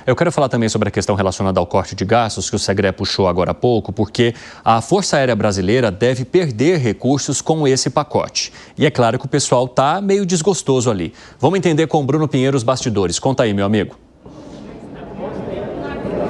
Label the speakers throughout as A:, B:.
A: Eu quero falar também sobre a questão relacionada ao corte de gastos que o Segré puxou agora há pouco, porque a Força Aérea Brasileira deve perder recursos com esse pacote. E é claro que o pessoal está meio desgostoso ali. Vamos entender com o Bruno Pinheiro os bastidores. Conta aí, meu amigo.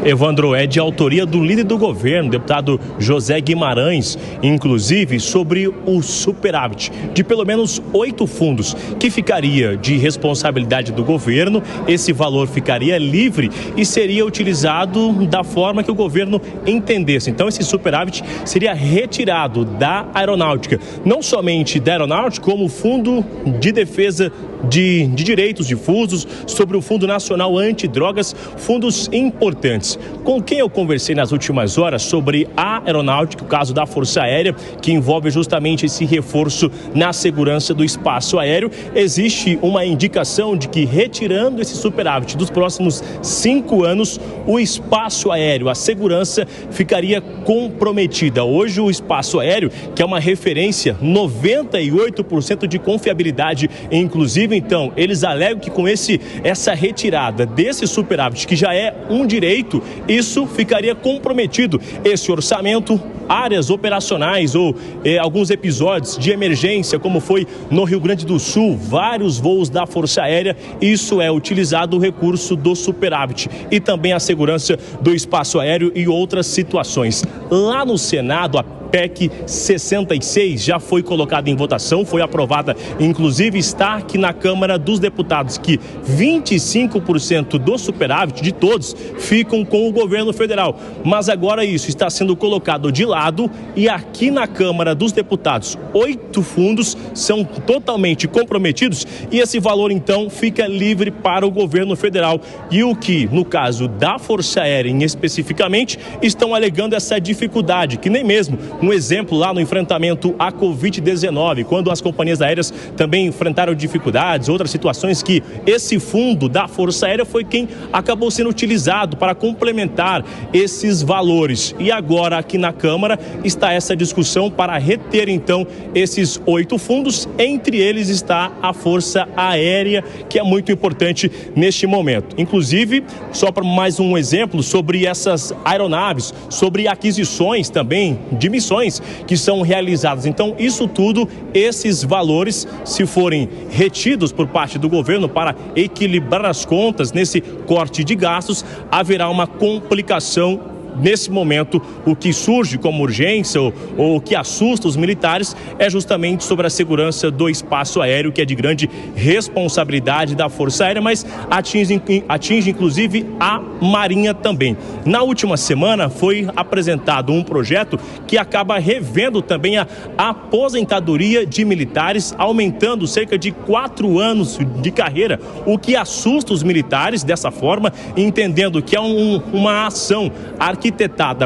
B: Evandro, é de autoria do líder do governo, deputado José Guimarães, inclusive sobre o superávit de pelo menos 8 fundos, que ficaria de responsabilidade do governo. Esse valor ficaria livre e seria utilizado da forma que o governo entendesse. Então, esse superávit seria retirado da aeronáutica, não somente da aeronáutica, como o Fundo de Defesa de Direitos Difusos, sobre o Fundo Nacional Antidrogas, fundos importantes. Com quem eu conversei nas últimas horas sobre a aeronáutica, o caso da Força Aérea, que envolve justamente esse reforço na segurança do espaço aéreo, existe uma indicação de que, retirando esse superávit dos próximos 5 anos, o espaço aéreo, a segurança, ficaria comprometida. Hoje, o espaço aéreo, que é uma referência, 98% de confiabilidade, inclusive. Então, eles alegam que com essa retirada desse superávit, que já é um direito, isso ficaria comprometido. Esse orçamento, áreas operacionais ou alguns episódios de emergência, como foi no Rio Grande do Sul, vários voos da Força Aérea, isso é utilizado o recurso do superávit e também a segurança do espaço aéreo e outras situações. Lá no Senado, a PEC 66 já foi colocada em votação, foi aprovada, inclusive está aqui na Câmara dos Deputados, que 25% do superávit de todos ficam com o governo federal. Mas agora isso está sendo colocado de lado e aqui na Câmara dos Deputados, 8 fundos são totalmente comprometidos e esse valor então fica livre para o governo federal. E o que, no caso da Força Aérea especificamente, estão alegando essa dificuldade, que nem mesmo um exemplo lá no enfrentamento à Covid-19, quando as companhias aéreas também enfrentaram dificuldades, outras situações, que esse fundo da Força Aérea foi quem acabou sendo utilizado para complementar esses valores. E agora aqui na Câmara está essa discussão para reter então esses 8 fundos, entre eles está a Força Aérea, que é muito importante neste momento. Inclusive, só para mais um exemplo sobre essas aeronaves, sobre aquisições também de missões que são realizadas. Então, isso tudo, esses valores, se forem retidos por parte do governo para equilibrar as contas nesse corte de gastos, haverá uma complicação. Nesse momento, o que surge como urgência ou o que assusta os militares é justamente sobre a segurança do espaço aéreo, que é de grande responsabilidade da Força Aérea, mas atinge inclusive a Marinha também. Na última semana foi apresentado um projeto que acaba revendo também a aposentadoria de militares, aumentando cerca de 4 anos de carreira, o que assusta os militares dessa forma, entendendo que é uma ação arquitetada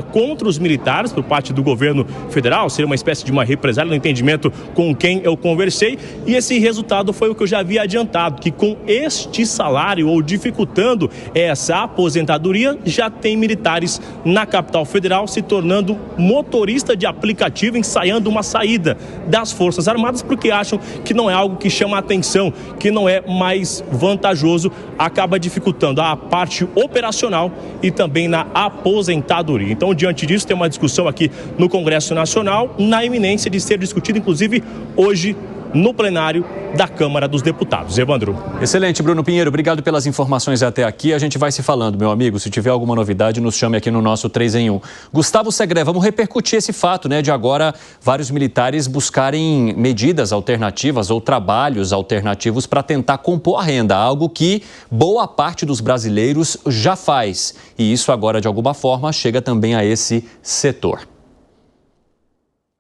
B: contra os militares por parte do governo federal, seria uma espécie de uma represália no entendimento com quem eu conversei, e esse resultado foi o que eu já havia adiantado, que com este salário ou dificultando essa aposentadoria, já tem militares na capital federal se tornando motorista de aplicativo, ensaiando uma saída das Forças Armadas, porque acham que não é algo que chama a atenção, que não é mais vantajoso, acaba dificultando a parte operacional e também na aposentadoria. Então, diante disso, tem uma discussão aqui no Congresso Nacional, na iminência de ser discutida, inclusive, hoje, no plenário da Câmara dos Deputados. Evandro.
A: Excelente, Bruno Pinheiro. Obrigado pelas informações até aqui. A gente vai se falando, meu amigo. Se tiver alguma novidade, nos chame aqui no nosso 3 em 1. Gustavo Segré, vamos repercutir esse fato, de agora vários militares buscarem medidas alternativas ou trabalhos alternativos para tentar compor a renda, algo que boa parte dos brasileiros já faz. E isso agora, de alguma forma, chega também a esse setor.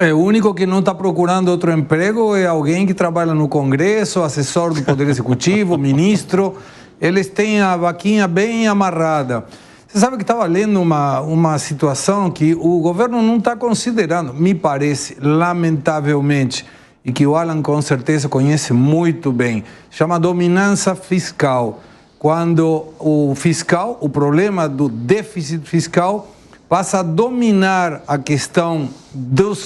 C: O único que não está procurando outro emprego é alguém que trabalha no Congresso, assessor do Poder Executivo, ministro. Eles têm a vaquinha bem amarrada. Você sabe que estava lendo uma situação que o governo não está considerando, me parece, lamentavelmente, e que o Alan com certeza conhece muito bem. Chama dominância fiscal. Quando o problema do déficit fiscal passa a dominar a questão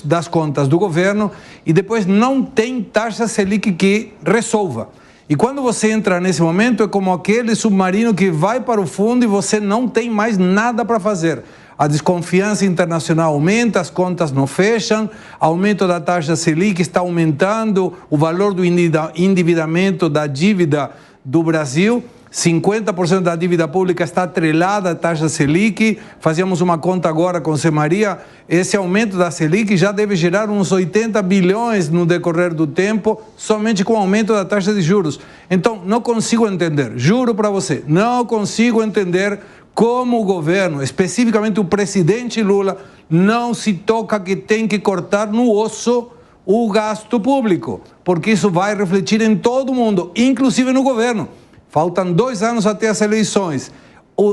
C: das contas do governo e depois não tem taxa Selic que resolva. E quando você entra nesse momento, é como aquele submarino que vai para o fundo e você não tem mais nada para fazer. A desconfiança internacional aumenta, as contas não fecham, aumento da taxa Selic está aumentando, o valor do endividamento da dívida do Brasil, 50% da dívida pública está atrelada à taxa Selic. Fazíamos uma conta agora com Zé Maria, esse aumento da Selic já deve gerar uns 80 bilhões no decorrer do tempo, somente com o aumento da taxa de juros. Então, não consigo entender, juro para você, não consigo entender como o governo, especificamente o presidente Lula, não se toca que tem que cortar no osso o gasto público, porque isso vai refletir em todo mundo, inclusive no governo. Faltam 2 anos até as eleições.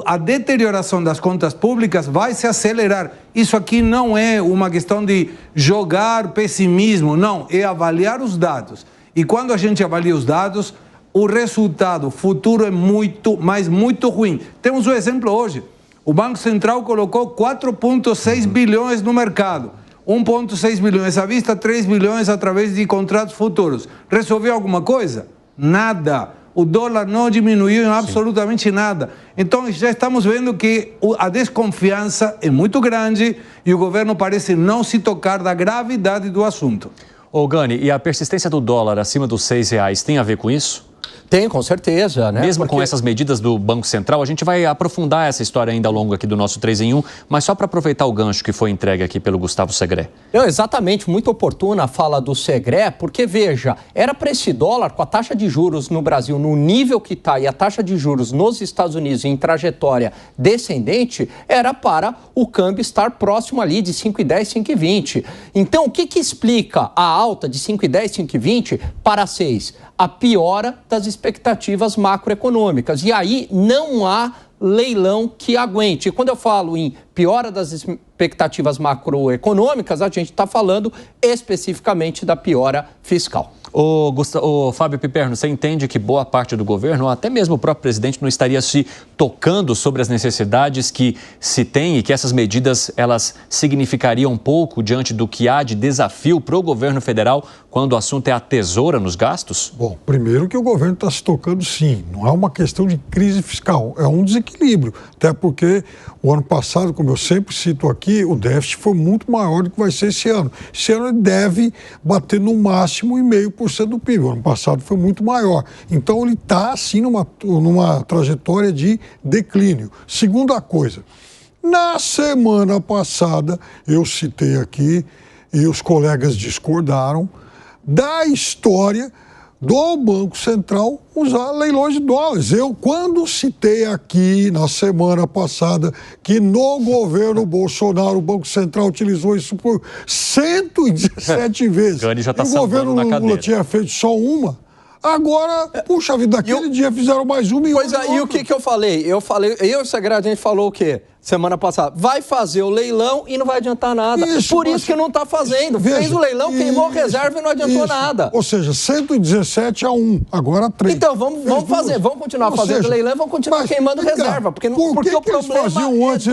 C: A deterioração das contas públicas vai se acelerar. Isso aqui não é uma questão de jogar pessimismo, não, é avaliar os dados. E quando a gente avalia os dados, o resultado futuro é muito, mas muito ruim. Temos um exemplo hoje. O Banco Central colocou 4,6 bilhões no mercado. 1,6 bilhões à vista, 3 bilhões através de contratos futuros. Resolveu alguma coisa? Nada. O dólar não diminuiu em absolutamente nada. Então já estamos vendo que a desconfiança é muito grande e o governo parece não se tocar da gravidade do assunto.
A: Ô Gani, e a persistência do dólar acima dos R$6 tem a ver com isso?
D: Tem, com certeza, né?
A: Mesmo com essas medidas do Banco Central, a gente vai aprofundar essa história ainda ao longo aqui do nosso 3 em 1, mas só para aproveitar o gancho que foi entregue aqui pelo Gustavo Segré.
D: Exatamente, muito oportuna a fala do Segré, porque veja, era para esse dólar, com a taxa de juros no Brasil no nível que está e a taxa de juros nos Estados Unidos em trajetória descendente, era para o câmbio estar próximo ali de 5,10, 5,20. Então, o que explica a alta de 5,10, 5,20 para 6? A piora das expectativas macroeconômicas. E aí não há leilão que aguente. E quando eu falo em piora das expectativas macroeconômicas, a gente está falando especificamente da piora fiscal.
A: Ô Fábio Piperno, você entende que boa parte do governo, ou até mesmo o próprio presidente, não estaria se tocando sobre as necessidades que se tem e que essas medidas elas significariam pouco diante do que há de desafio para o governo federal quando o assunto é a tesoura nos gastos?
E: Bom, primeiro que o governo está se tocando sim, não é uma questão de crise fiscal, é um desequilíbrio, até porque o ano passado, como eu sempre cito aqui, o déficit foi muito maior do que vai ser esse ano. Esse ano ele deve bater no máximo 0,5% do PIB, o ano passado foi muito maior. Então ele está sim numa trajetória de declínio. Segunda coisa, na semana passada eu citei aqui, e os colegas discordaram, da história do Banco Central usar leilões de dólares. Eu, quando citei aqui na semana passada que no governo Bolsonaro o Banco Central utilizou isso por 117 vezes,
A: Gani já tá
E: e o governo Lula tinha feito só uma, agora, puxa vida, daquele dia fizeram mais uma e outra.
D: Pois é, e o que eu falei? Eu e o Segré, a gente falou o quê? Semana passada, vai fazer o leilão e não vai adiantar nada. Por isso que não está fazendo. Fez o leilão, queimou reserva e não adiantou nada.
E: Ou seja, 117-1, agora 3.
D: Então, vamos fazer, vamos continuar fazendo leilão e vamos continuar queimando reserva. Porque o problema
E: faziam antes?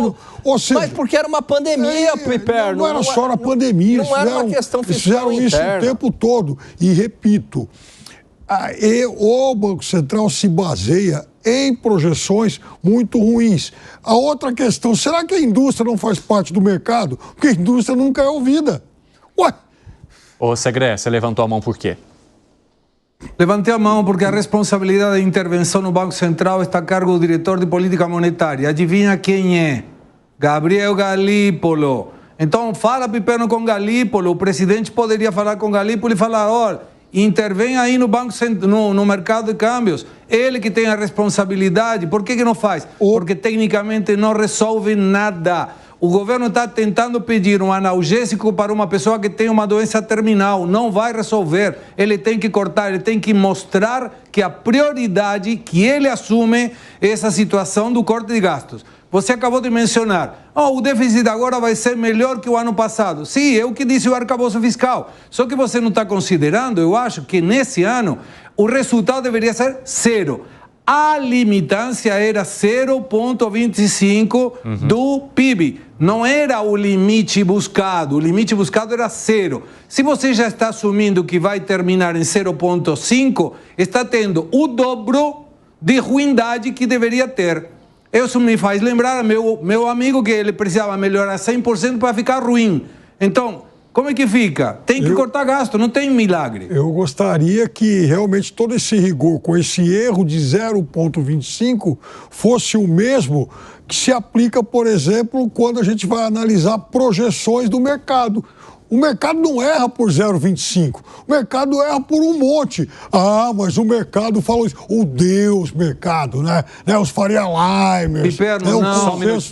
D: Mas porque era uma pandemia, Piperno.
E: Não era só na pandemia.
D: Não era uma questão fiscal
E: interna. Fizeram isso o tempo todo. E repito, o Banco Central se baseia em projeções muito ruins. A outra questão, será que a indústria não faz parte do mercado? Porque a indústria nunca é ouvida. Ué!
A: Ô Segré, você levantou a mão por quê?
C: Levantei a mão porque a responsabilidade da intervenção no Banco Central está a cargo do diretor de política monetária. Adivinha quem é? Gabriel Galípolo. Então fala, Piperno, com Galípolo. O presidente poderia falar com Galípolo e falar, olha, intervém aí no mercado de câmbios. Ele que tem a responsabilidade. Por que não faz? Porque tecnicamente não resolve nada. O governo está tentando pedir um analgésico para uma pessoa que tem uma doença terminal. Não vai resolver. Ele tem que cortar, ele tem que mostrar que a prioridade que ele assume é essa situação do corte de gastos. Você acabou de mencionar, o déficit agora vai ser melhor que o ano passado. Sim, é o que disse o arcabouço fiscal. Só que você não está considerando, eu acho, que nesse ano o resultado deveria ser 0. a limitância era 0,25 do PIB. Não era o limite buscado. O limite buscado era 0. Se você já está assumindo que vai terminar em 0,5, está tendo o dobro de ruindade que deveria ter. Isso me faz lembrar meu amigo que ele precisava melhorar 100% para ficar ruim. Então, como é que fica? Tem que cortar gasto, não tem milagre.
E: Eu gostaria que realmente todo esse rigor, com esse erro de 0,25, fosse o mesmo que se aplica, por exemplo, quando a gente vai analisar projeções do mercado. O mercado não erra por 0,25. O mercado erra por um monte. Ah, mas o mercado falou isso. O Deus mercado, né? Os Faria Limers.
C: Piperno, não.
E: O